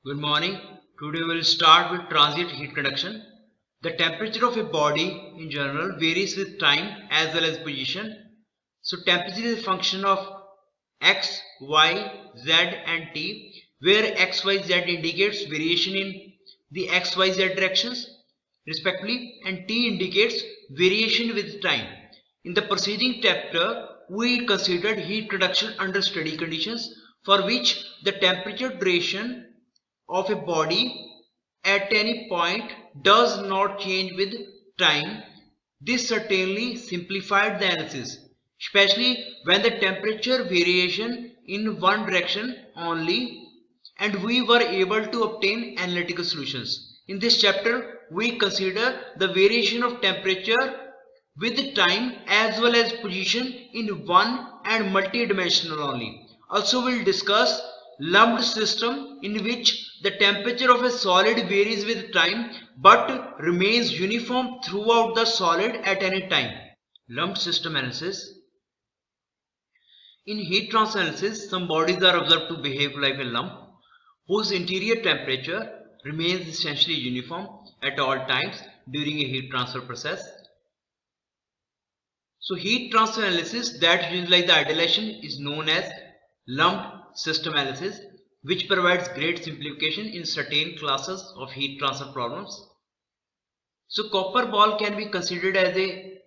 Good morning. Today we will start with transient heat conduction. The temperature of a body in general varies with time as well as position. So temperature is a function of x, y, z and t, where x, y, z indicates variation in the x, y, z directions respectively, and t indicates variation with time. In the preceding chapter, we considered heat conduction under steady conditions, for which the temperature duration of a body at any point does not change with time. This certainly simplified the analysis, especially when the temperature variation in one direction only, and we were able to obtain analytical solutions. In this chapter, we consider the variation of temperature with time as well as position in one and multi-dimensional only. Also, we'll discuss lumped system in which the temperature of a solid varies with time but remains uniform throughout the solid at any time. Lumped system analysis. In heat transfer analysis, some bodies are observed to behave like a lump whose interior temperature remains essentially uniform at all times during a heat transfer process. So heat transfer analysis that utilizes the idealization is known as lumped system analysis, which provides great simplification in certain classes of heat transfer problems. So copper ball can be considered as a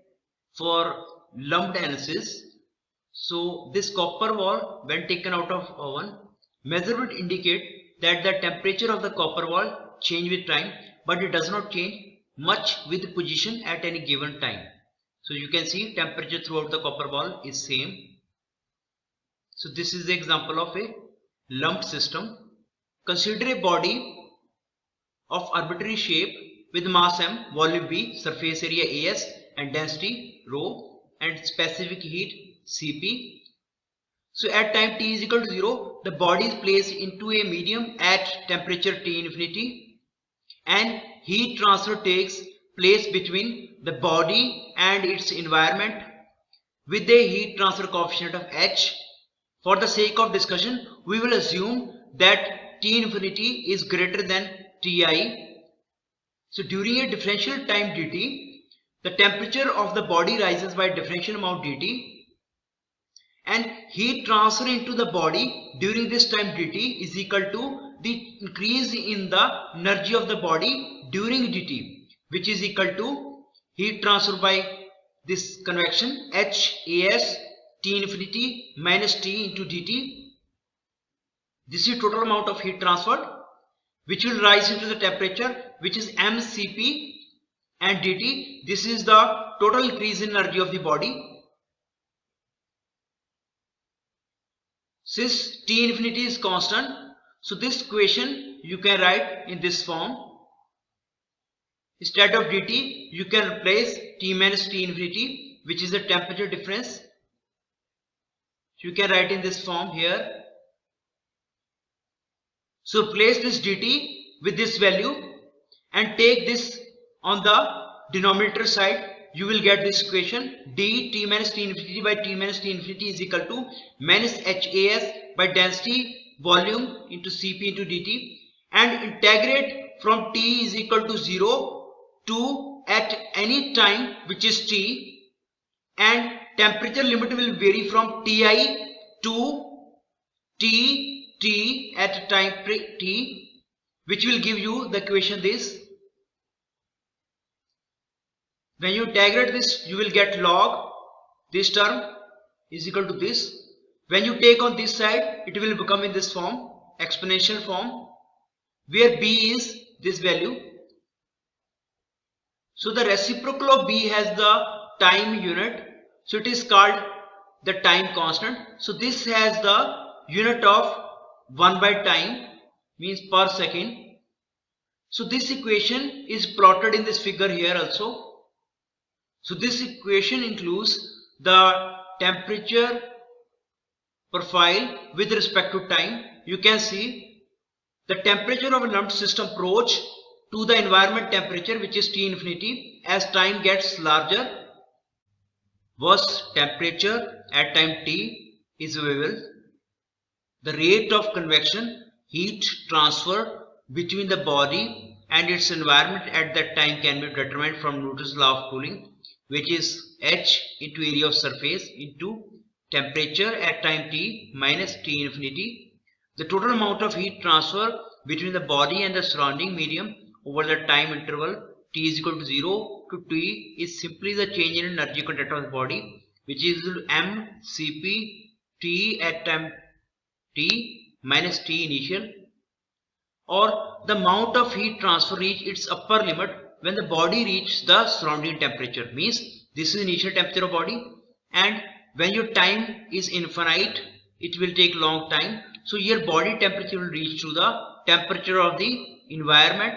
for lumped analysis. So this copper ball, when taken out of oven, measurement indicate that the temperature of the copper ball change with time, but it does not change much with position at any given time. So you can see temperature throughout the copper ball is same. So this is the example of a lumped system. Consider a body of arbitrary shape with mass m, volume v, surface area as and density rho and specific heat Cp. So at time t is equal to 0, the body is placed into a medium at temperature T infinity and heat transfer takes place between the body and its environment with a heat transfer coefficient of h. For the sake of discussion, we will assume that T infinity is greater than Ti. So during a differential time dt, the temperature of the body rises by differential amount dt, and heat transfer into the body during this time dt is equal to the increase in the energy of the body during dt, which is equal to heat transfer by this convection H as T infinity minus T into dt. This is total amount of heat transferred, which will rise into the temperature, which is mCp, and dt. This is the total increase in energy of the body. Since T infinity is constant, so this equation you can write in this form. Instead of dt, you can replace T minus T infinity, which is the temperature difference. You can write in this form here. So place this dt with this value and take this on the denominator side. You will get this equation dt minus T infinity by T minus T infinity is equal to minus HAS by density volume into Cp into dt, and integrate from T is equal to 0 to at any time which is T, and temperature limit will vary from Ti to T at time T, which will give you the equation this. When you integrate this, you will get log this term is equal to this. When you take on this side, it will become in this form, exponential form, where b is this value. So the reciprocal of b has the time unit, so it is called the time constant. So this has the unit of 1 by time, means per second. So this equation is plotted in this figure here also. So this equation includes the temperature profile with respect to time. You can see the temperature of a lumped system approach to the environment temperature, which is T infinity, as time gets larger. Once temperature at time T is available, the rate of convection, heat transfer between the body and its environment at that time can be determined from Newton's law of cooling, which is H into area of surface into temperature at time t minus T infinity. The total amount of heat transfer between the body and the surrounding medium over the time interval t is equal to 0 to t is simply the change in energy content of the body, which is equal to mCp t at time t minus T initial, or the amount of heat transfer reach its upper limit when the body reaches the surrounding temperature. Means this is initial temperature of body, and when your time is infinite it will take long time, so your body temperature will reach to the temperature of the environment.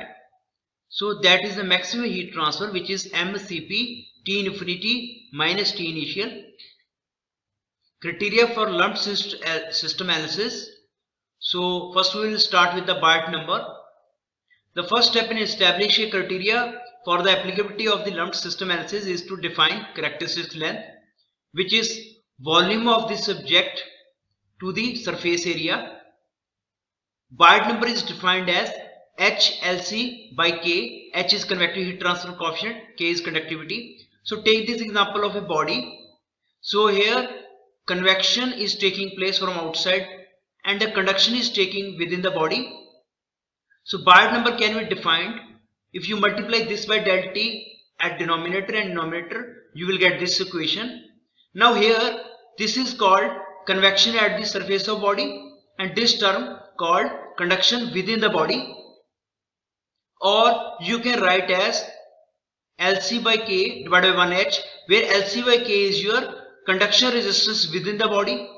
So that is the maximum heat transfer, which is mCp T infinity minus T initial. Criteria for lumped system analysis. So first we will start with the Biot number. The first step in establishing criteria for the applicability of the lumped system analysis is to define characteristic length, which is volume of the subject to the surface area. Biot number is defined as HLC by K. H is convective heat transfer coefficient, K is conductivity. So take this example of a body. So here convection is taking place from outside and the conduction is taking within the body. So Biot number can be defined. If you multiply this by del T at denominator and numerator, you will get this equation. Now here this is called convection at the surface of body, and this term called conduction within the body. Or you can write as LC by K divided by 1H, where LC by K is your conduction resistance within the body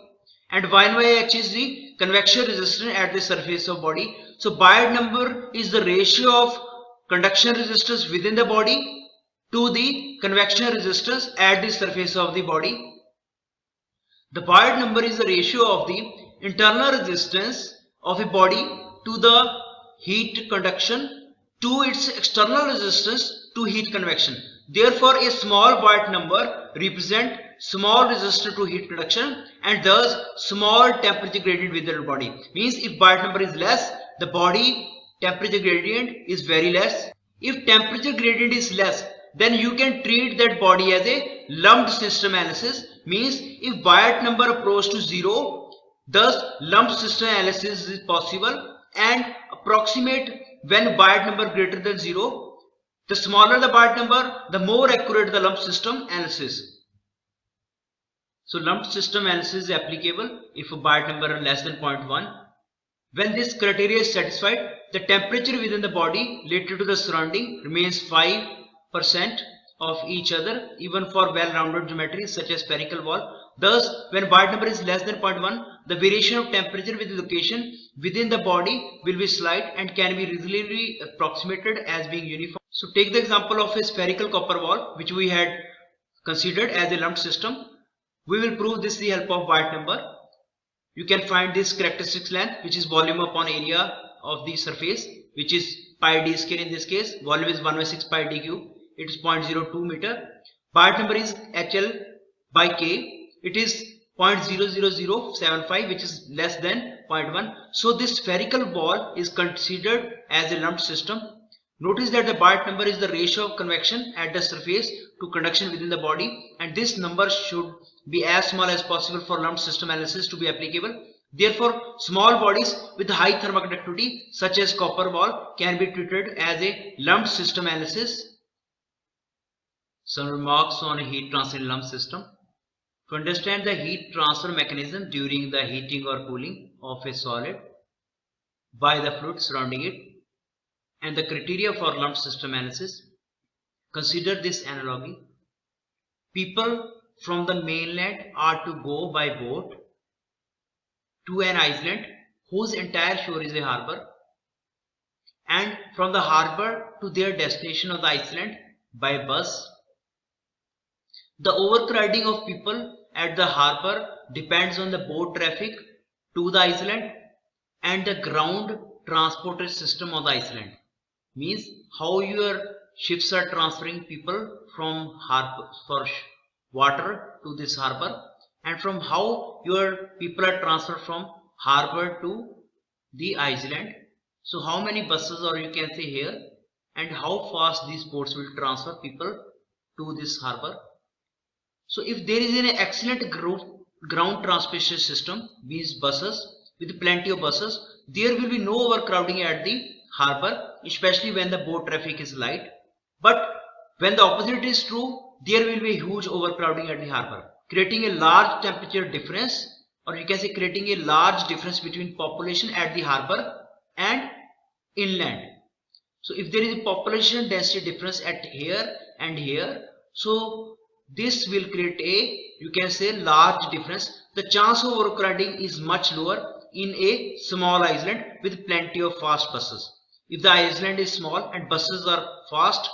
and 1 by H is the convection resistance at the surface of body. So Biot number is the ratio of conduction resistance within the body to the convection resistance at the surface of the body. The Biot number is the ratio of the internal resistance of a body to the heat conduction to its external resistance to heat convection. Therefore, a small Biot number represents small resistor to heat conduction and thus small temperature gradient within the body. Means if Biot number is less, the body temperature gradient is very less. If temperature gradient is less, then you can treat that body as a lumped system analysis. Means if Biot number approaches to 0, thus lumped system analysis is possible, and approximate when Biot number greater than 0. The smaller the Biot number, the more accurate the lumped system analysis. So lumped system analysis is applicable if a Biot number is less than 0.1. When this criteria is satisfied, the temperature within the body related to the surrounding remains 5% of each other, even for well-rounded geometry such as spherical wall. Thus, when Biot number is less than 0.1, the variation of temperature with the location within the body will be slight and can be readily approximated as being uniform. So take the example of a spherical copper wall which we had considered as a lumped system. We will prove this with the help of Biot number. You can find this characteristic length, which is volume upon area of the surface, which is pi d square in this case. Volume is 1 by 6 pi d cube. It is 0.02 meter. Biot number is HL by K. It is 0.00075, which is less than 0.1. So this spherical wall is considered as a lumped system. Notice that the Biot number is the ratio of convection at the surface to conduction within the body, and this number should be as small as possible for lumped system analysis to be applicable. Therefore, small bodies with high thermal conductivity such as copper wall can be treated as a lumped system analysis. Some remarks on a heat transfer in lumped system. To understand the heat transfer mechanism during the heating or cooling of a solid by the fluid surrounding it and the criteria for lumped system analysis, consider this analogy. People from the mainland are to go by boat to an island whose entire shore is a harbor, and from the harbor to their destination of the island by bus. The overcrowding of people at the harbor depends on the boat traffic to the island and the ground transported system of the island. Means how your ships are transferring people from harbor for water to this harbor, and from how your people are transferred from harbor to the island. So how many buses, or you can say here, and how fast these boats will transfer people to this harbor. So if there is an excellent ground transportation system, these buses, with plenty of buses, there will be no overcrowding at the harbor, especially when the boat traffic is light. But when the opposite is true, there will be a huge overcrowding at the harbor, creating a large temperature difference, or you can say creating a large difference between population at the harbor and inland. So if there is a population density difference at here and here, so this will create a, you can say, large difference. The chance of overcrowding is much lower in a small island with plenty of fast buses. If the island is small and buses are fast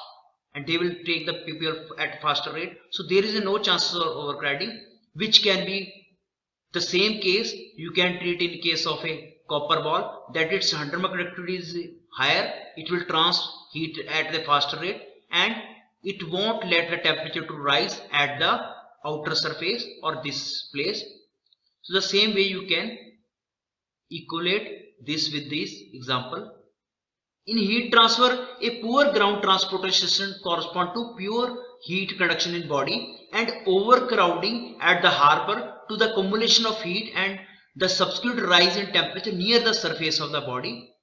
and they will take the people at faster rate, so there is no chances of overcrowding, which can be the same case you can treat in case of a copper ball, that its Hunter conductivity is higher, it will heat at the faster rate and it won't let the temperature to rise at the outer surface or this place. So the same way you can equate this with this example. In heat transfer, a poor ground transportation system corresponds to pure heat conduction in body, and overcrowding at the harbor to the accumulation of heat and the subsequent rise in temperature near the surface of the body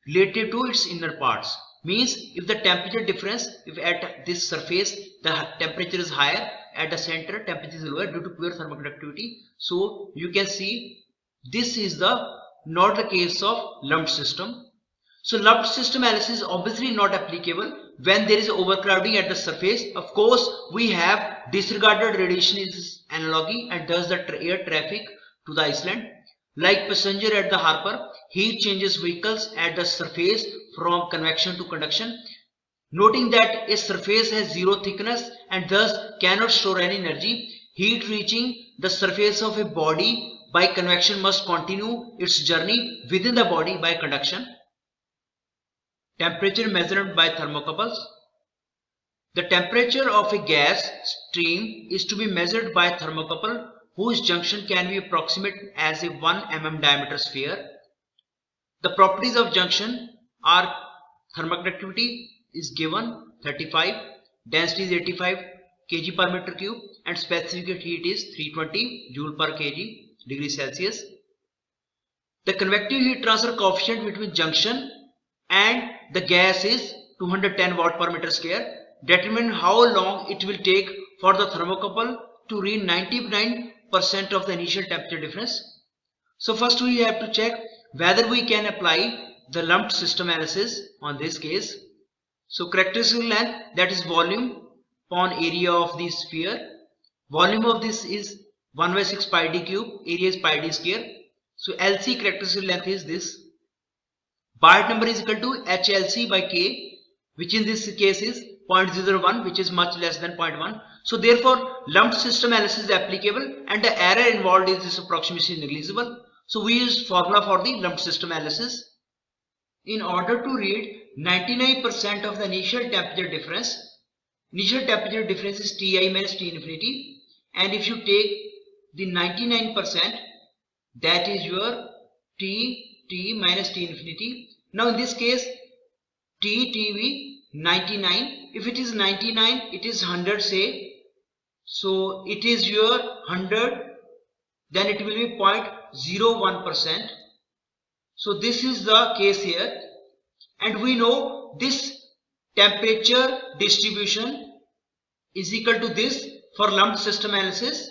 related to its inner parts. Means if the temperature difference, if at this surface the temperature is higher, at the center temperature is lower due to pure thermoconductivity. So you can see this is not the case of lumped system. So lumped system analysis is obviously not applicable when there is overcrowding at the surface. Of course, we have disregarded radiation is analogy and thus the air traffic to the island. Like passenger at the harbor, heat changes vehicles at the surface from convection to conduction. Noting that a surface has zero thickness and thus cannot store any energy, heat reaching the surface of a body by convection must continue its journey within the body by conduction. Temperature measured by thermocouples. The temperature of a gas stream is to be measured by a thermocouple whose junction can be approximated as a 1 mm diameter sphere. The properties of junction are thermoconductivity is given 35, density is 85 kg per meter cube and specific heat is 320 joule per kg degree Celsius. The convective heat transfer coefficient between junction and the gas is 210 watt per meter square. Determine how long it will take for the thermocouple to reach 99% of the initial temperature difference. So first we have to check whether we can apply the lumped system analysis on this case. So characteristic length, that is volume upon area of the sphere. Volume of this is 1/6 pi d cube, area is pi d square. So LC characteristic length is this. Part number is equal to HLC by K, which in this case is 0.01, which is much less than 0.1. So therefore lumped system analysis is applicable and the error involved in this approximation is negligible. So we use formula for the lumped system analysis. In order to read 99% of the initial temperature difference is Ti minus T infinity, and if you take the 99%, that is your T minus T infinity. Now in this case TV 99, if it is 99 it is 100 say, so it is your 100, then it will be 0.01%. so this is the case here, and we know this temperature distribution is equal to this. For lumped system analysis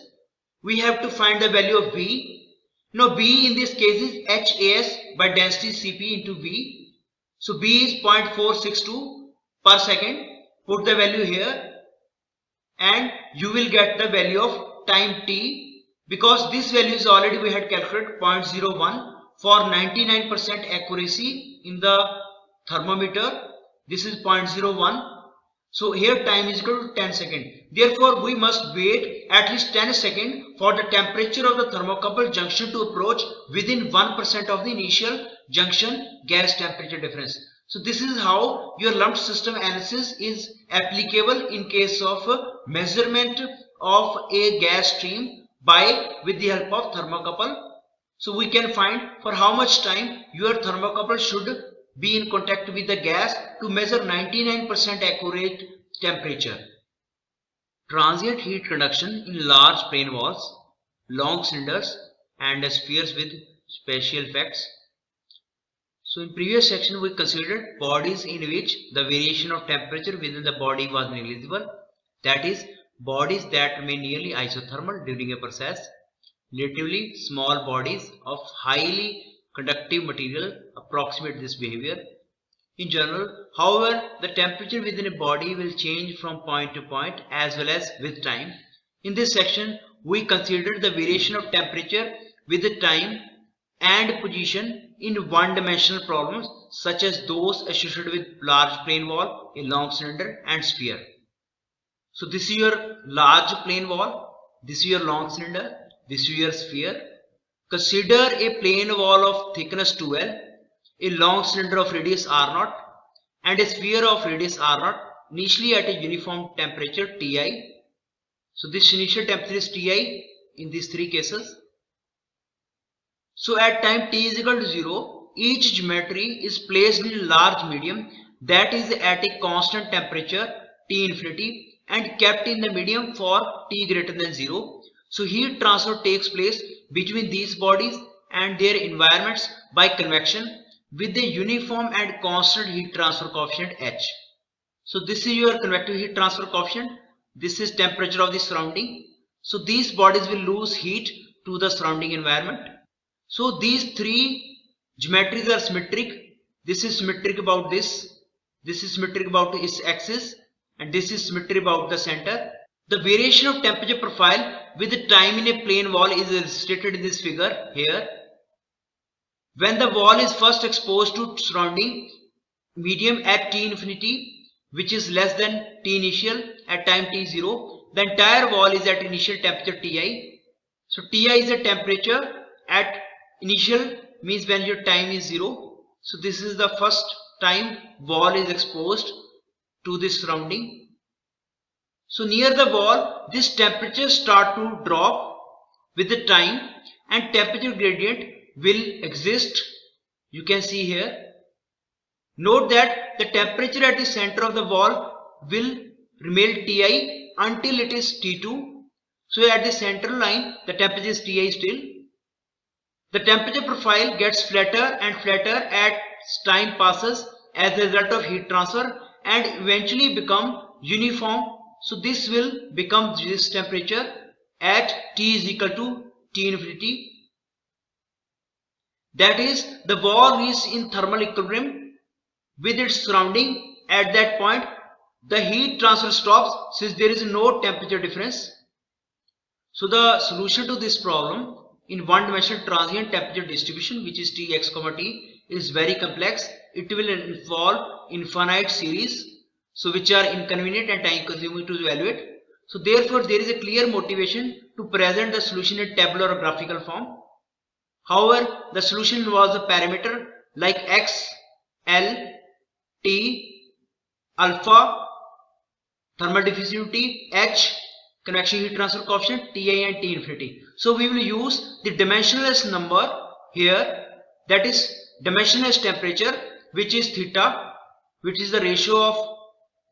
we have to find the value of V. Now B in this case is HAS by density Cp into V. So B is 0.462 per second. Put the value here and you will get the value of time T, because this value is already we had calculated 0.01 for 99% accuracy in the thermometer. This is 0.01. So here time is equal to 10 seconds. Therefore we must wait at least 10 seconds for the temperature of the thermocouple junction to approach within 1% of the initial junction gas temperature difference. So this is how your lumped system analysis is applicable in case of measurement of a gas stream with the help of thermocouple. So we can find for how much time your thermocouple should be in contact with the gas to measure 99% accurate temperature. Transient heat conduction in large plane walls, long cylinders and spheres with spatial effects. So in previous section we considered bodies in which the variation of temperature within the body was negligible, that is bodies that remain nearly isothermal during a process. Relatively small bodies of highly conductive material approximate this behavior. In general, however, the temperature within a body will change from point to point as well as with time. In this section, we considered the variation of temperature with the time and position in one-dimensional problems such as those associated with large plane wall, a long cylinder and sphere. So this is your large plane wall, this is your long cylinder, this is your sphere. Consider a plane wall of thickness 2L, a long cylinder of radius R0 and a sphere of radius R0 initially at a uniform temperature Ti. So this initial temperature is Ti in these three cases. So at time t is equal to 0, each geometry is placed in a large medium that is at a constant temperature T infinity and kept in the medium for t greater than 0. So heat transfer takes place between these bodies and their environments by convection with a uniform and constant heat transfer coefficient H. So this is your convective heat transfer coefficient. This is temperature of the surrounding. So these bodies will lose heat to the surrounding environment. So these three geometries are symmetric. This is symmetric about this. This is symmetric about its axis. And this is symmetric about the center. The variation of temperature profile with the time in a plane wall is illustrated in this figure here. When the wall is first exposed to surrounding medium at T infinity, which is less than T initial at time T0, the entire wall is at initial temperature Ti. So Ti is the temperature at initial, means when your time is 0. So this is the first time wall is exposed to the surrounding. So near the wall, this temperature start to drop with the time and temperature gradient will exist. You can see here. Note that the temperature at the center of the wall will remain Ti until it is T2. So at the center line, the temperature is Ti still. The temperature profile gets flatter and flatter as time passes as a result of heat transfer and eventually become uniform. So this will become this temperature at T is equal to T infinity. That is, the wall is in thermal equilibrium with its surrounding. At that point, the heat transfer stops since there is no temperature difference. So the solution to this problem in one-dimensional transient temperature distribution, which is Tx, T, is very complex. It will involve infinite series, so which are inconvenient and time consuming to evaluate. So therefore, there is a clear motivation to present the solution in tabular or graphical form. However, the solution involves a parameter like x, L, T, alpha, thermal diffusivity, H, convection heat transfer coefficient, Ti and T infinity. So we will use the dimensionless number here, that is dimensionless temperature, which is theta, which is the ratio of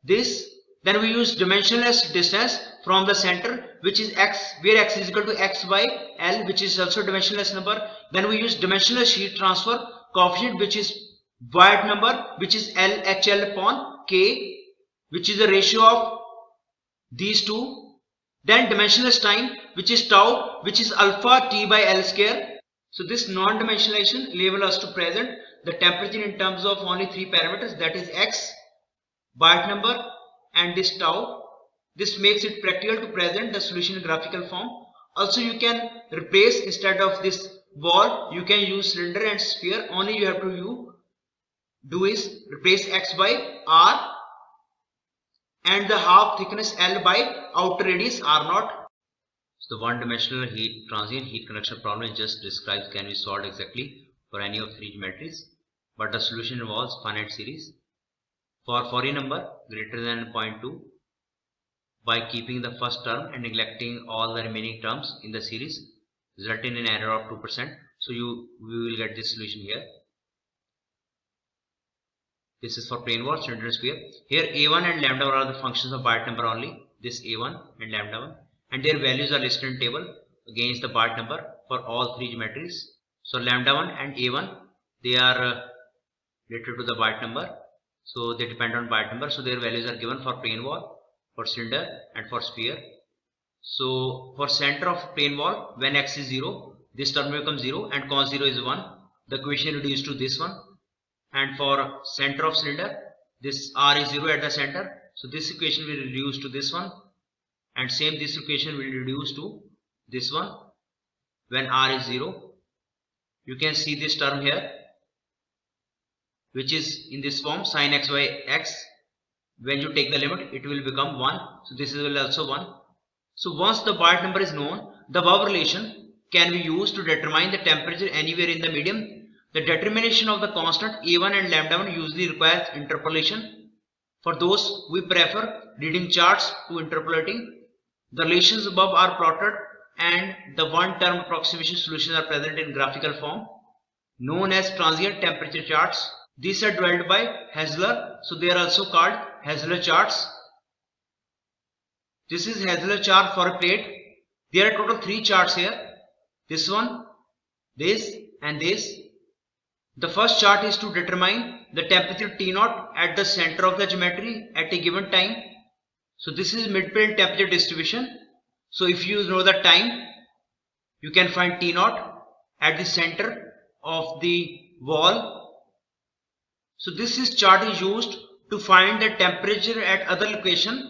this. Then we use dimensionless distance from the center, which is x, where x is equal to x by L, which is also dimensionless number. Then we use dimensionless heat transfer coefficient, which is Wyatt number, which is LHL upon K, which is the ratio of these two. Then dimensionless time, which is tau, which is alpha T by L square. So this non-dimensionalization enables us to present the temperature in terms of only three parameters, that is x, Wyatt number and this tau. This makes it practical to present the solution in graphical form. Also you can replace, instead of this wall, you can use cylinder and sphere. Only you have to do is replace x by r and the half thickness L by outer radius R0. So the one-dimensional transient heat conduction problem is just described can be solved exactly for any of three geometries, but the solution involves finite series for Fourier number greater than 0.2 by keeping the first term and neglecting all the remaining terms in the series, resulting in an error of 2%. So we will get this solution here. This is for plane wall, cylinder, sphere. Here A1 and lambda are the functions of Biot number only. This A1 and lambda 1, and their values are listed in table against the Biot number for all three geometries. So lambda 1 and A1, they are related to the Biot number. So they depend on Biot number. So their values are given for plane wall, for cylinder, and for sphere. So for center of plane wall, when x is 0, this term becomes 0 and cos 0 is 1. The equation reduced to this one. And for center of cylinder, this r is 0 at the center. So this equation will reduce to this one. And same this equation will reduce to this one when r is 0. You can see this term here, which is in this form sin x by x. When you take the limit, it will become 1. So this will also 1. So once the Biot number is known, the above relation can be used to determine the temperature anywhere in the medium. The determination of the constant A1 and lambda 1 usually requires interpolation. For those who prefer reading charts to interpolating, the relations above are plotted and the one-term approximation solutions are present in graphical form, known as transient temperature charts. These are developed by Hassler, so they are also called Hassler charts. This is Hassler chart for a plate. There are total 3 charts here. This one, this, and this. The first chart is to determine the temperature T0 at the center of the geometry at a given time. So this is midplane temperature distribution. So if you know the time, you can find T0 at the center of the wall. So this chart is used to find the temperature at other location.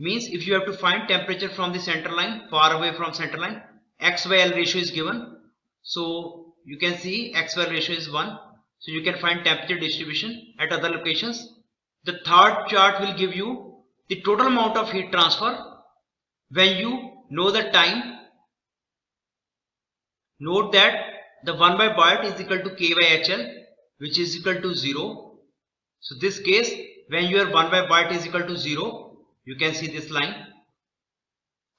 Means if you have to find temperature from the center line, far away from center line, x by L ratio is given. So you can see x by L ratio is 1. So you can find temperature distribution at other locations. The third chart will give you the total amount of heat transfer when you know the time. Note that the 1 by Biot is equal to k by HL, which is equal to 0. So this case, when your 1 by Biot is equal to 0, you can see this line,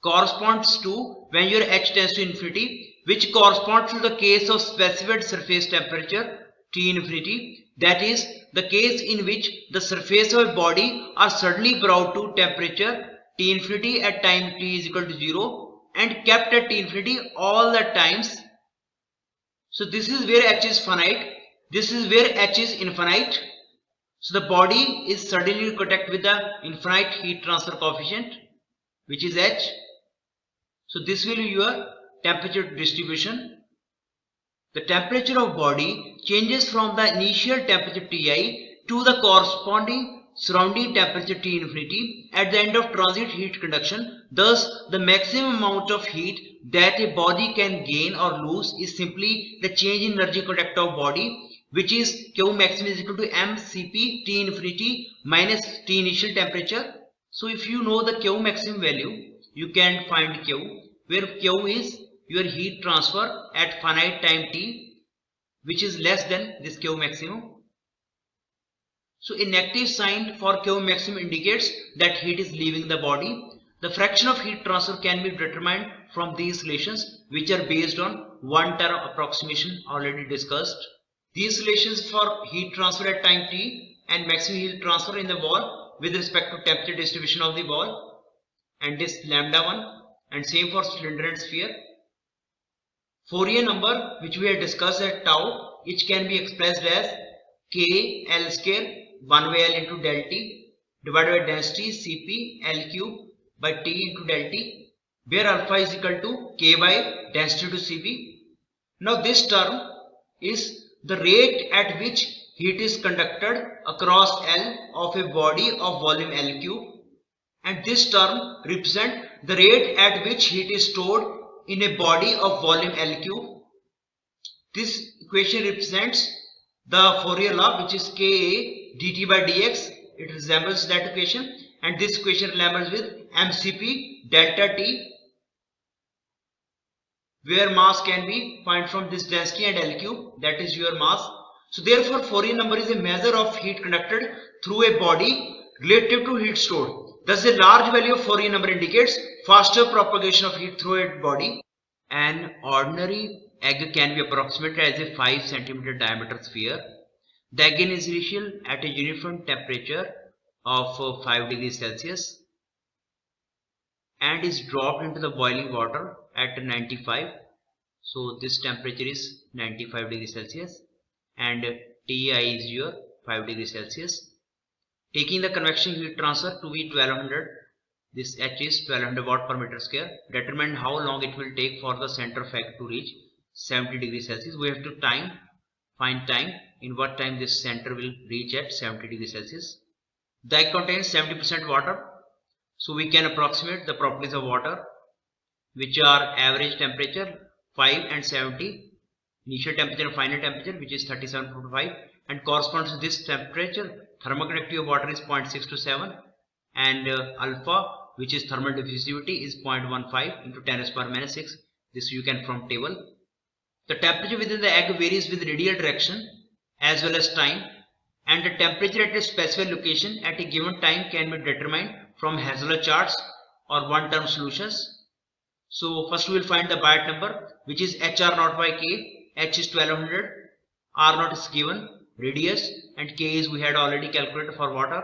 corresponds to when your H tends to infinity, which corresponds to the case of specified surface temperature T infinity, that is the case in which the surface of a body are suddenly brought to temperature T infinity at time T is equal to 0 and kept at T infinity all the times. So this is where H is finite, this is where H is infinite. So the body is suddenly in contact with the infinite heat transfer coefficient, which is H. So this will be your temperature distribution. The temperature of body changes from the initial temperature Ti to the corresponding surrounding temperature T infinity at the end of transient heat conduction. Thus, the maximum amount of heat that a body can gain or lose is simply the change in energy contact of body, which is Q maximum is equal to mCp T infinity minus T initial temperature. So if you know the Q maximum value, you can find Q, where Q is your heat transfer at finite time T, which is less than this Q maximum. So a negative sign for Q maximum indicates that heat is leaving the body. The fraction of heat transfer can be determined from these relations, which are based on one-term approximation already discussed. These relations for heat transfer at time T and maximum heat transfer in the wall with respect to temperature distribution of the wall, and this lambda 1, and same for cylinder and sphere. Fourier number, which we have discussed at tau, which can be expressed as k L square 1 by L into del T divided by density Cp L cube by T into del T, where alpha is equal to k by density to Cp. Now this term is the rate at which heat is conducted across L of a body of volume L cube, and this term represents the rate at which heat is stored in a body of volume L cube. This equation represents the Fourier law, which is Ka dt by dx. It resembles that equation, and this equation resembles with mCp delta T, where mass can be found from this density and L cube, that is your mass. So therefore Fourier number is a measure of heat conducted through a body relative to heat stored. Thus a large value of Fourier number indicates faster propagation of heat through a body, An ordinary egg can be approximated as a 5 cm diameter sphere. The egg is initial at a uniform temperature of 5 degrees Celsius and is dropped into the boiling water at 95. So this temperature is 95 degrees Celsius and Ti is your 5 degrees Celsius. Taking the convection heat transfer to be 1200, this H is 1200 watt per meter square. Determine how long it will take for the center of egg to reach 70 degrees Celsius. We have to find time in what time this center will reach at 70 degrees Celsius. The egg contains 70% water, so we can approximate the properties of water, which are average temperature 5 and 70, initial temperature and final temperature, which is 37.5, and corresponds to this temperature. Thermoconductivity of water is 0.6 to 7, and alpha, which is thermal diffusivity, is 0.15 into 10 raised to power minus 6. This you can from table. The temperature within the egg varies with radial direction as well as time, and the temperature at a specified location at a given time can be determined from Hazelot charts or one-term solutions. So first we will find the Biot number, which is HR naught by K. H is 1200, R naught is given, radius, and K is we had already calculated for water.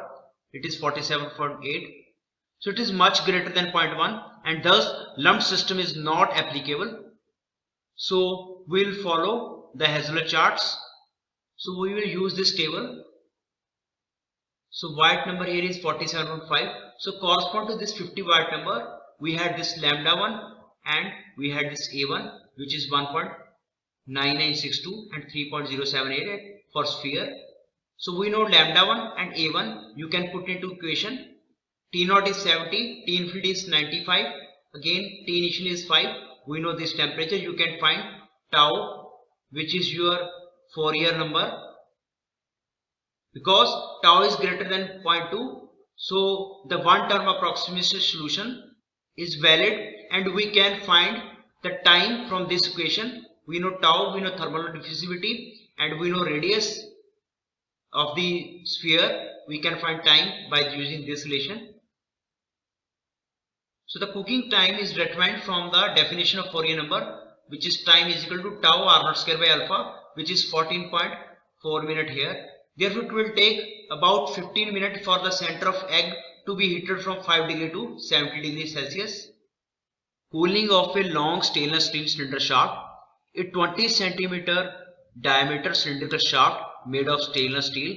It is 47.8. So it is much greater than 0.1, and thus lumped system is not applicable. So we will follow the Hazelot charts. So we will use this table. So Biot number here is 47.5. So correspond to this 50 Biot number, we had this lambda 1 and we had this A1, which is 1.9962 and 3.078 for sphere. So we know lambda 1 and A1 you can put into equation. T naught is 70, T infinity is 95, again T initial is 5. We know this temperature. You can find tau, which is your Fourier number, because tau is greater than 0.2. So the one term approximation solution is valid, and we can find the time from this equation. We know tau, we know thermal diffusivity, and we know radius of the sphere. We can find time by using this relation. So the cooking time is determined from the definition of Fourier number, which is time is equal to tau R naught square by alpha, which is 14.4 minutes here. Therefore it will take about 15 minutes for the center of egg to be heated from 5 degree to 70 degrees Celsius. Cooling of a long stainless steel cylinder shaft. A 20 centimeter diameter cylindrical shaft made of stainless steel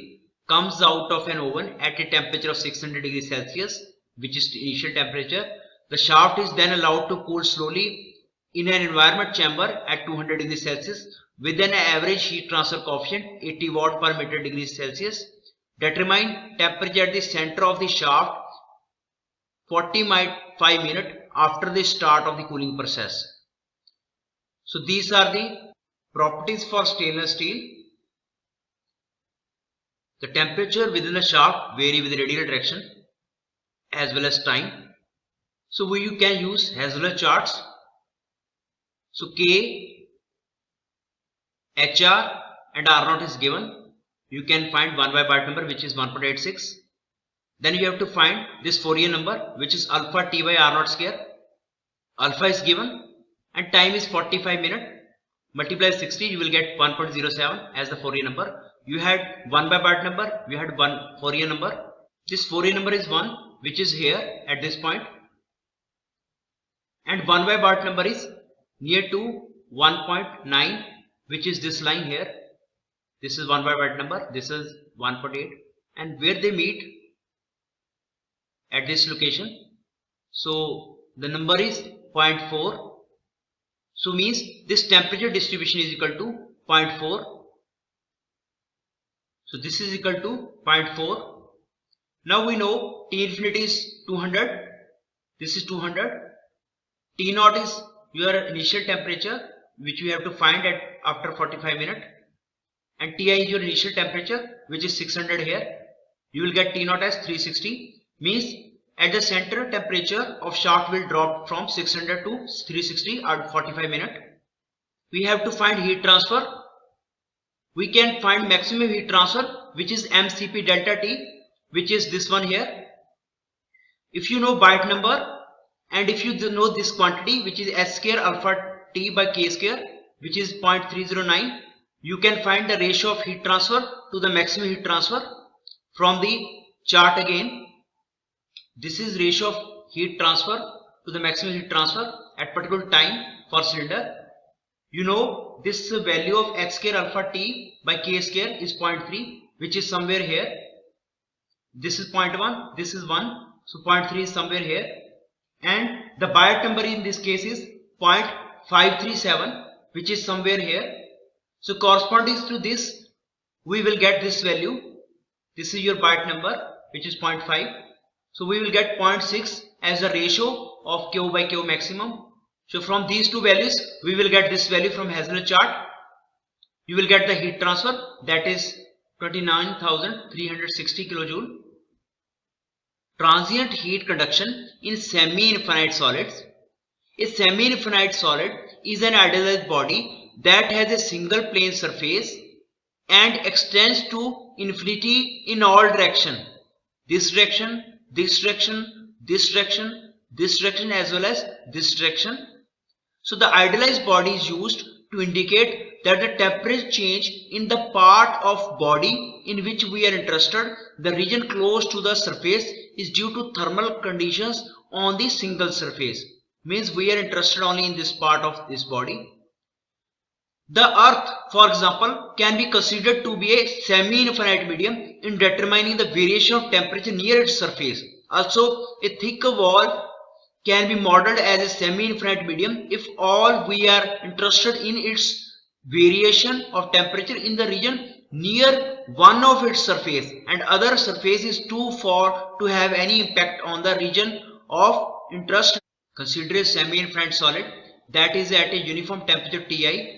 comes out of an oven at a temperature of 600 degrees Celsius, which is the initial temperature. The shaft is then allowed to cool slowly in an environment chamber at 200 degrees Celsius with an average heat transfer coefficient 80 watt per meter degrees Celsius. Determine temperature at the center of the shaft 45 minutes after the start of the cooling process. So these are the properties for stainless steel. The temperature within the shaft vary with radial direction as well as time. So you can use Hazelot charts. So K, HR and R naught is given. You can find 1 by Biot number, which is 1.86. Then you have to find this Fourier number, which is alpha T by R naught square. Alpha is given and time is 45 minutes. Multiply 60, you will get 1.07 as the Fourier number. You had 1 by Biot number, you had 1 Fourier number. This Fourier number is 1, which is here at this point. And 1 by Biot number is near to 1.9, which is this line here. This is 1 by Biot number, this is 1.8, and where they meet at this location. So the number is 0.4. So means this temperature distribution is equal to 0.4. So this is equal to 0.4. Now we know T infinity is 200. This is 200. T naught is your initial temperature, which we have to find at after 45 minutes, and Ti is your initial temperature, which is 600 here. You will get T naught as 360. Means at the center temperature of shaft will drop from 600 to 360 at 45 minutes. We have to find heat transfer. We can find maximum heat transfer, which is MCP delta T, which is this one here. If you know Biot number and if you know this quantity, which is S square alpha T by K square, which is 0.309. You can find the ratio of heat transfer to the maximum heat transfer from the chart again. This is ratio of heat transfer to the maximum heat transfer at particular time for cylinder. You know this value of H square alpha T by K square is 0.3, which is somewhere here. This is 0.1, this is 1, so 0.3 is somewhere here. And the Biot number in this case is 0.537, which is somewhere here. So corresponding to this, we will get this value. This is your Biot number, which is 0.5. So we will get 0.6 as the ratio of Q by Q maximum. So from these two values, we will get this value from Hazelnut chart. You will get the heat transfer, that is 29,360 kilojoule. Transient heat conduction in semi-infinite solids. A semi-infinite solid is an idealized body that has a single plane surface and extends to infinity in all directions. This direction, this direction, this direction, this direction, as well as this direction. So the idealized body is used to indicate that the temperature change in the part of body in which we are interested, the region close to the surface, is due to thermal conditions on the single surface. Means we are interested only in this part of this body. The earth, for example, can be considered to be a semi-infinite medium in determining the variation of temperature near its surface. Also, a thick wall can be modeled as a semi-infinite medium if all we are interested in its variation of temperature in the region near one of its surface and other surface is too far to have any impact on the region of interest. Consider a semi-infinite solid that is at a uniform temperature Ti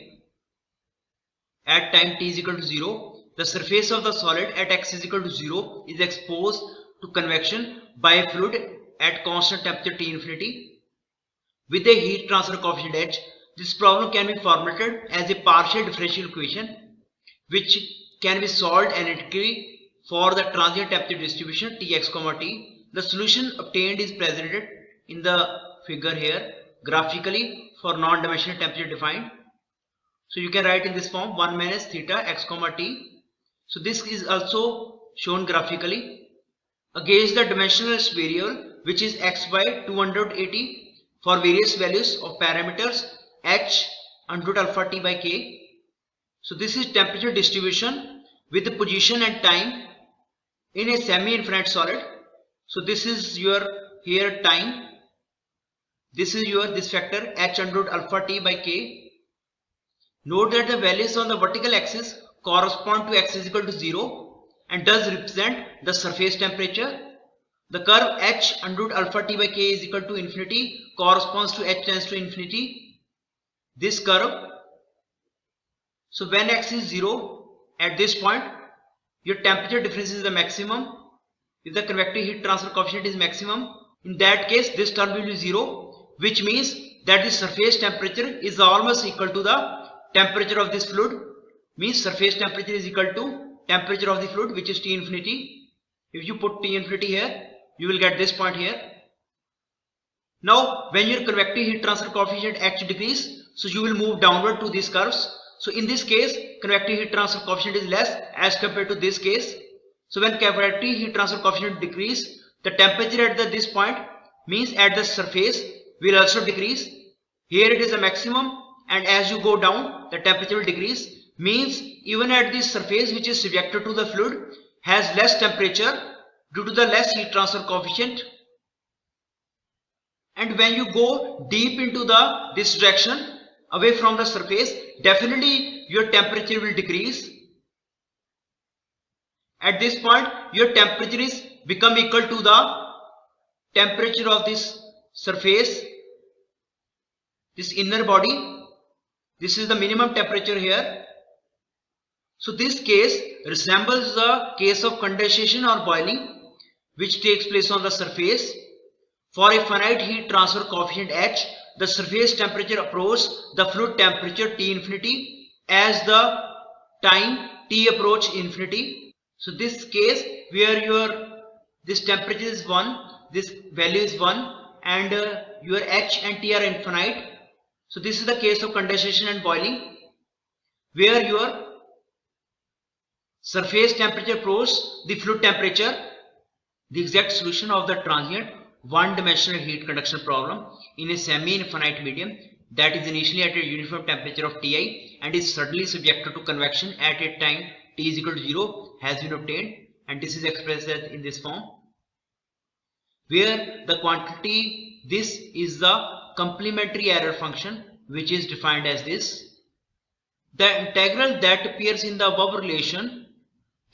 at time t is equal to 0. The surface of the solid at x is equal to 0 is exposed to convection by a fluid at constant temperature T infinity with a heat transfer coefficient H. This problem can be formulated as a partial differential equation which can be solved analytically for the transient temperature distribution Tx, T. The solution obtained is presented in the figure here graphically for non-dimensional temperature defined. So you can write in this form 1 minus theta x, T. So this is also shown graphically against the dimensional variable which is x by 280 for various values of parameters h under root alpha T by K. So this is temperature distribution with the position and time in a semi-infinite solid. So this is your here time. This is your this factor h under root alpha T by K. Note that the values on the vertical axis correspond to x is equal to 0 and does represent the surface temperature. The curve h under root alpha T by K is equal to infinity corresponds to h tends to infinity. This curve. So when x is 0 at this point, your temperature difference is the maximum. If the convective heat transfer coefficient is maximum, in that case this term will be 0, which means that the surface temperature is almost equal to the temperature of this fluid. Means surface temperature is equal to temperature of the fluid, which is T infinity. If you put T infinity here, you will get this point here. Now when your convective heat transfer coefficient H decrease, so you will move downward to these curves. So in this case convective heat transfer coefficient is less as compared to this case. So when convective heat transfer coefficient decrease, the temperature at this point means at the surface will also decrease. Here it is a maximum and as you go down the temperature will decrease. Means even at this surface which is subjected to the fluid has less temperature due to the less heat transfer coefficient. And when you go deep into this direction away from the surface, definitely your temperature will decrease. At this point your temperature is become equal to the temperature of this surface, this inner body. This is the minimum temperature here. So this case resembles the case of condensation or boiling which takes place on the surface. For a finite heat transfer coefficient H, the surface temperature approaches the fluid temperature T infinity as the time T approach infinity. So this case where this temperature is 1, this value is 1 and your H and T are infinite. So this is the case of condensation and boiling, where your surface temperature pros the fluid temperature, the exact solution of the transient one-dimensional heat conduction problem in a semi-infinite medium that is initially at a uniform temperature of Ti and is suddenly subjected to convection at a time T is equal to 0 has been obtained, and this is expressed as in this form, where the quantity, this is the complementary error function, which is defined as this. The integral that appears in the above relation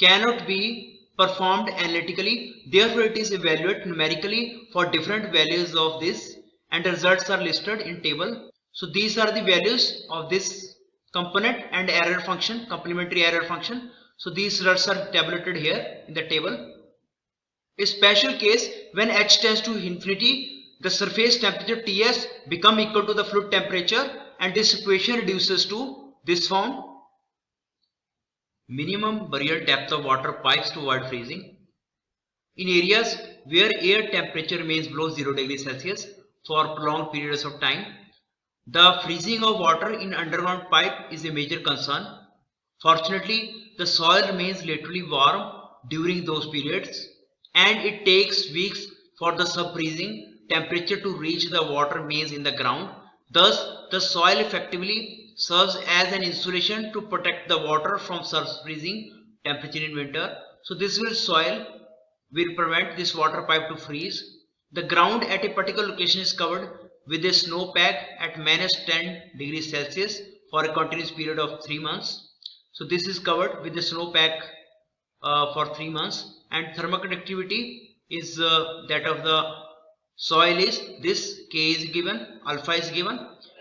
cannot be performed analytically, therefore it is evaluated numerically for different values of this, and the results are listed in table. So these are the values of this component and error function, complementary error function. So these results are tabulated here in the table. A special case, when H tends to infinity, the surface temperature Ts become equal to the fluid temperature, and this equation reduces to this form. Minimum burial depth of water pipes to avoid freezing. In areas where air temperature remains below 0 degrees Celsius for prolonged periods of time, the freezing of water in underground pipe is a major concern. Fortunately, the soil remains laterally warm during those periods, and it takes weeks for the sub-freezing temperature to reach the water mains in the ground. Thus, the soil effectively serves as an insulation to protect the water from sub-freezing temperature in winter. So this soil will prevent this water pipe to freeze. The ground at a particular location is covered with a snowpack at -10 degrees Celsius for a continuous period of 3 months. So this is covered with the snowpack for 3 months, and thermoconductivity is that of the soil is this, K is given, alpha is given.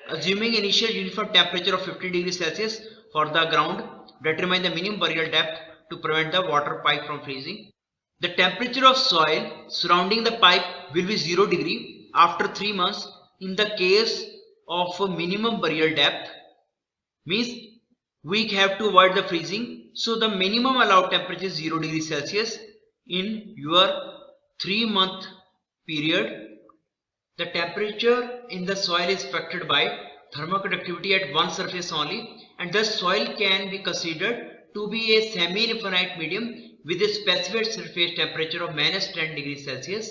Assuming initial uniform temperature of 15 degrees Celsius for the ground, determine the minimum burial depth to prevent the water pipe from freezing. The temperature of soil surrounding the pipe will be 0 degree after 3 months in the case of a minimum burial depth, means we have to avoid the freezing. So the minimum allowed temperature is 0 degrees Celsius in your 3-month period. The temperature in the soil is affected by thermoconductivity at one surface only, and thus soil can be considered to be a semi-infinite medium with a specified surface temperature of -10 degrees Celsius.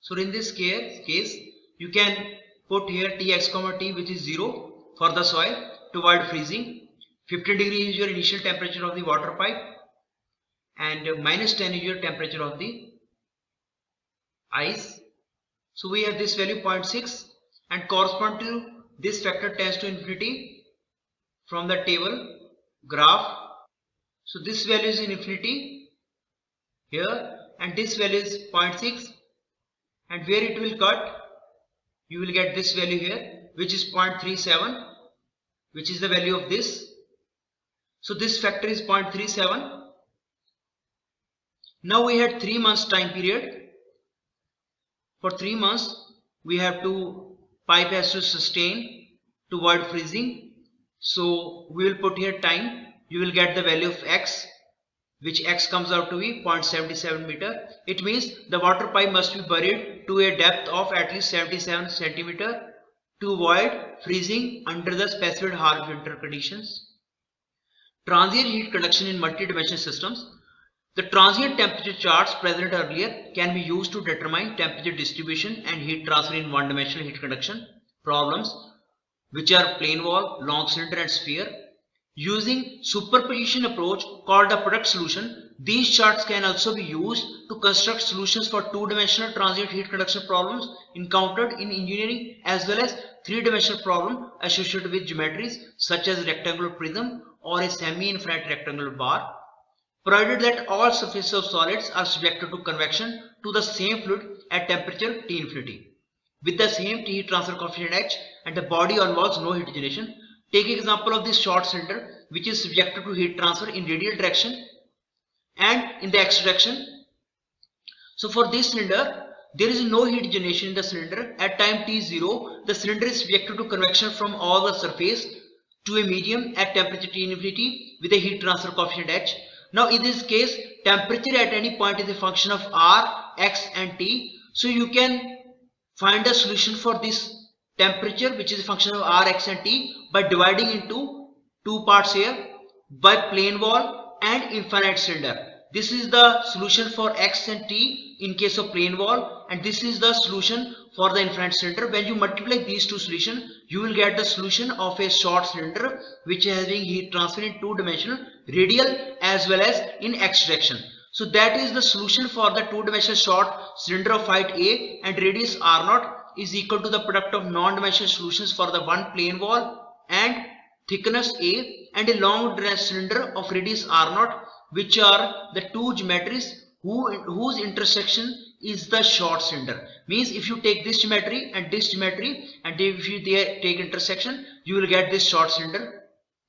So in this case, you can put here Tx, T, which is 0 for the soil to avoid freezing. 15 degrees is your initial temperature of the water pipe, and -10 is your temperature of the ice. So we have this value 0.6, and correspond to this factor tends to infinity from the table graph. So this value is in infinity here, and this value is 0.6, and where it will cut, you will get this value here, which is 0.37, which is the value of this. So this factor is 0.37. Now we had 3 months time period. For 3 months we have to, pipe has to sustain to avoid freezing. So we will put here time. You will get the value of x, which x comes out to be 0.77 meter. It means the water pipe must be buried to a depth of at least 77 centimeter to avoid freezing under the specified harsh winter conditions. Transient heat conduction in multi-dimensional systems. The transient temperature charts presented earlier can be used to determine temperature distribution and heat transfer in one-dimensional heat conduction problems, which are plane wall, long cylinder and sphere. Using superposition approach called the product solution, these charts can also be used to construct solutions for two-dimensional transient heat conduction problems encountered in engineering, as well as three-dimensional problem associated with geometries such as rectangular prism or a semi-infinite rectangular bar, provided that all surfaces of solids are subjected to convection to the same fluid at temperature T infinity with the same heat transfer coefficient H, and the body involves no heat generation. Take example of this short cylinder, which is subjected to heat transfer in radial direction and in the x direction. So for this cylinder, there is no heat generation in the cylinder. At time T0, the cylinder is subjected to convection from all the surface to a medium at temperature T infinity with a heat transfer coefficient H. Now in this case, temperature at any point is a function of R, X and T. So you can find a solution for this temperature, which is a function of R, X and T, by dividing into two parts here by plane wall and infinite cylinder. This is the solution for X and T in case of plane wall, and this is the solution for the infinite cylinder. When you multiply these two solutions, you will get the solution of a short cylinder which is having heat transfer in two-dimensional, radial as well as in X direction. So that is the solution for the two-dimensional short cylinder of height A and radius R0 is equal to the product of non-dimensional solutions for the one plane wall and thickness A and a long cylinder of radius R0, which are the two geometries whose intersection is the short cylinder. Means if you take this geometry and if you take intersection, you will get this short cylinder.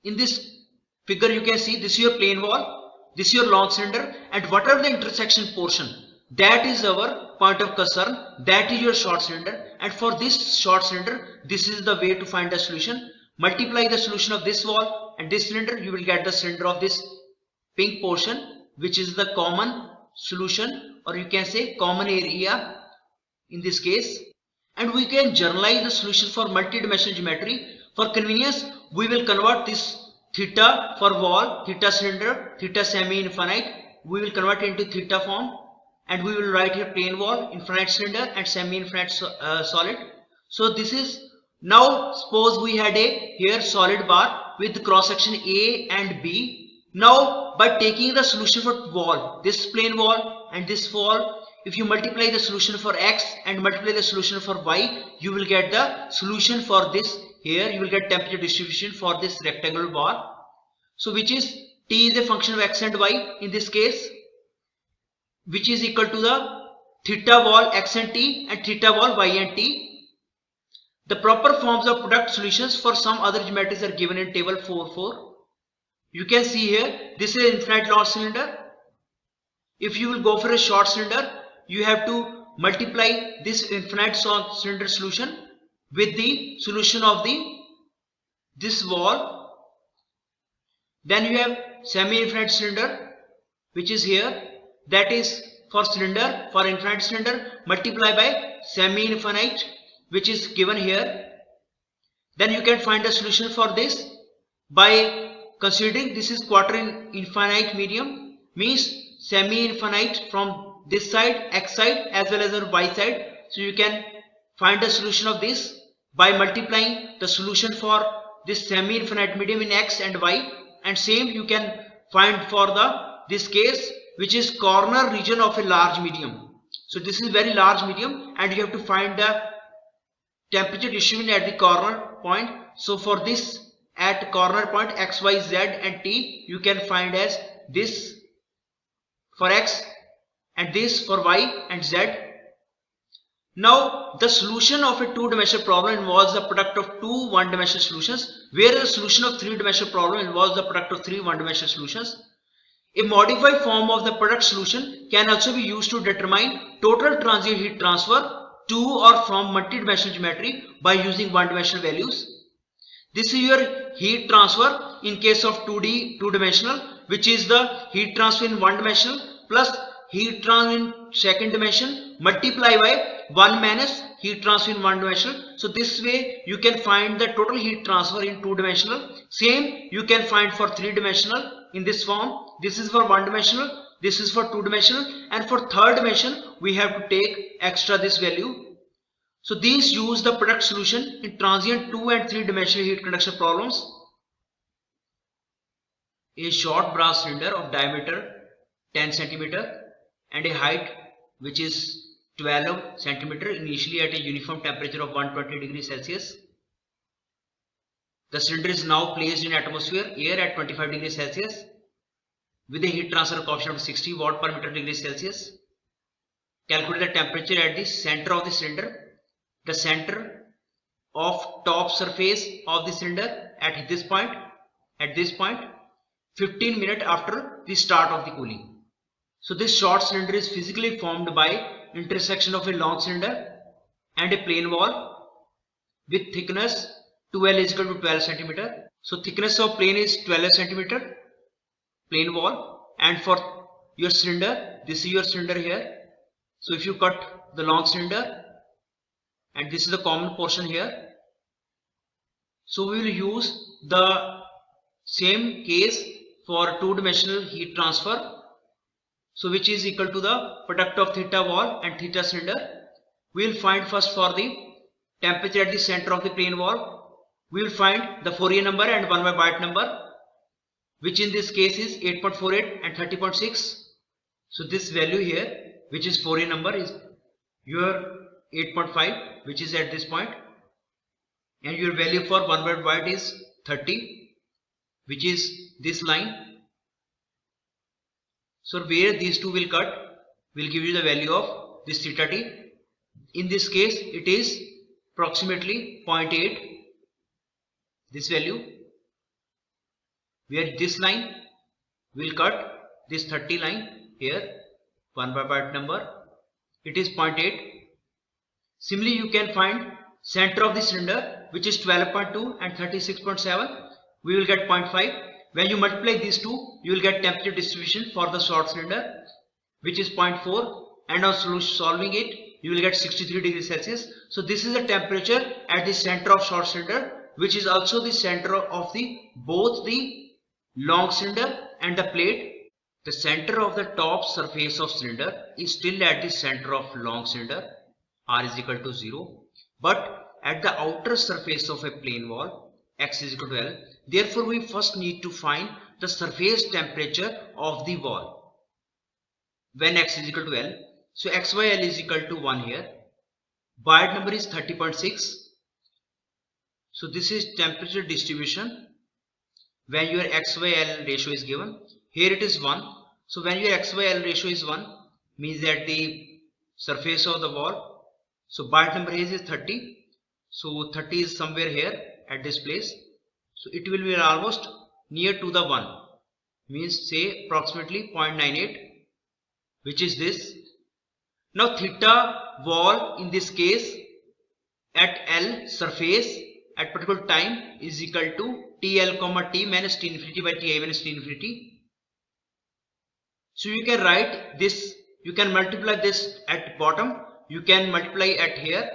In this figure you can see this is your plane wall, this is your long cylinder, and whatever the intersection portion, that is our point of concern, that is your short cylinder. And for this short cylinder, this is the way to find the solution. Multiply the solution of this wall and this cylinder, you will get the cylinder of this pink portion, which is the common solution, or you can say common area in this case. And we can generalize the solution for multi-dimensional geometry. For convenience, we will convert this theta for wall, theta cylinder, theta semi-infinite, we will convert it into theta form, and we will write here plane wall, infinite cylinder and semi-infinite solid. So this is, now suppose we had a here solid bar with cross section A and B. Now by taking the solution for wall, this plane wall and this wall, if you multiply the solution for X and multiply the solution for Y, you will get the solution for this. Here you will get temperature distribution for this rectangular bar. So which is T is a function of X and Y in this case, which is equal to the theta wall X and T and theta wall Y and T. The proper forms of product solutions for some other geometries are given in table 4.4. You can see here, this is an infinite long cylinder. If you will go for a short cylinder, you have to multiply this infinite cylinder solution with the solution of this wall. Then you have semi-infinite cylinder, which is here, that is for cylinder, for infinite cylinder, multiply by semi-infinite, which is given here. Then you can find the solution for this by considering this is quarter infinite medium, means semi-infinite from this side, X side as well as on Y side. So you can find the solution of this by multiplying the solution for this semi-infinite medium in X and Y, and same you can find for this case, which is corner region of a large medium. So this is very large medium and you have to find the temperature distribution at the corner point. So for this at corner point X, Y, Z and T, you can find as this for X and this for Y and Z. Now the solution of a two-dimensional problem involves the product of two one-dimensional solutions, whereas the solution of three-dimensional problem involves the product of three one-dimensional solutions. A modified form of the product solution can also be used to determine total transient heat transfer to or from multi-dimensional geometry by using one-dimensional values. This is your heat transfer in case of 2D, two-dimensional, which is the heat transfer in one-dimensional plus heat transfer in second dimension multiply by 1 minus heat transfer in one-dimensional. So this way you can find the total heat transfer in two-dimensional. Same you can find for three-dimensional in this form. This is for one-dimensional, this is for two-dimensional, and for third dimension we have to take extra this value. So these use the product solution in transient 2 and 3 dimensional heat conduction problems. A short brass cylinder of diameter 10 cm and a height which is 12 cm initially at a uniform temperature of 120 degrees Celsius. The cylinder is now placed in atmosphere air at 25 degrees Celsius with a heat transfer coefficient of 60 watt per meter degree Celsius. Calculate the temperature at the center of the cylinder. The center of top surface of the cylinder at this point 15 minutes after the start of the cooling. So this short cylinder is physically formed by intersection of a long cylinder and a plane wall with thickness 2L is equal to 12 cm. So thickness of plane is 12 cm, plane wall, and for your cylinder, this is your cylinder here. So if you cut the long cylinder, and this is the common portion here, So we will use the same case for two-dimensional heat transfer. So which is equal to the product of theta wall and theta cylinder. We will find first for the temperature at the center of the plane wall. We will find the Fourier number and 1 by Biot number, which in this case is 8.48 and 30.6. So this value here, which is Fourier number, is your 8.5, which is at this point, and your value for 1 by Biot is 30, which is this line. So where these two will cut will give you the value of this theta t. In this case it is approximately 0.8, this value, where this line will cut this 30 line here, 1 by Biot number, it is 0.8. Similarly you can find center of the cylinder, which is 12.2 and 36.7, we will get 0.5. When you multiply these two, you will get temperature distribution for the short cylinder, which is 0.4, and on solving it you will get 63 degrees Celsius. So this is the temperature at the center of short cylinder, which is also the center of the both the long cylinder and the plate. The center of the top surface of cylinder is still at the center of long cylinder, r is equal to 0, but at the outer surface of a plane wall, x is equal to L. Therefore we first need to find the surface temperature of the wall when x is equal to L. So x by L is equal to 1 here. Biot number is 30.6. So this is temperature distribution when your x by L ratio is given. Here it is 1. So when your x by L ratio is 1, means that the surface of the wall. So Biot number here is 30. So 30 is somewhere here at this place. So it will be almost near to the 1, means say approximately 0.98, which is this. Now theta wall in this case at L surface at particular time is equal to TL comma T minus T infinity by Ti minus T infinity. So you can write this, you can multiply this at bottom, you can multiply at here.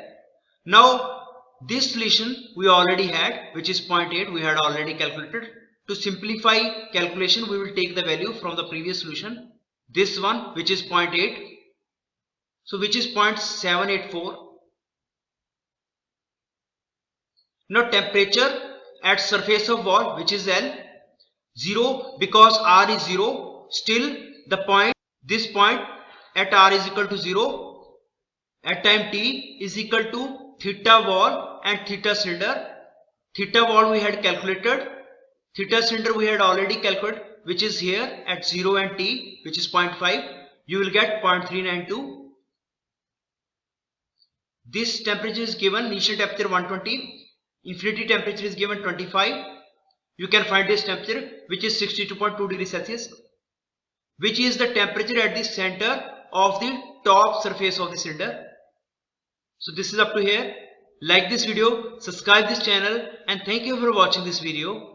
Now this solution we already had, which is 0.8, we had already calculated. To simplify calculation, we will take the value from the previous solution, this one, which is 0.8, so which is 0.784. Now temperature at surface of wall, which is L, 0, because R is 0, still the point, this point at R is equal to 0 at time t is equal to theta wall and theta cylinder. Theta wall we had calculated, theta cylinder we had already calculated, which is here at 0 and t, which is 0.5. You will get 0.392. This temperature is given, initial temperature 120, infinity temperature is given 25. You can find this temperature, which is 62.2 degrees Celsius, which is the temperature at the center of the top surface of the cylinder. So this is up to here. Like this video, subscribe this channel, and thank you for watching this video.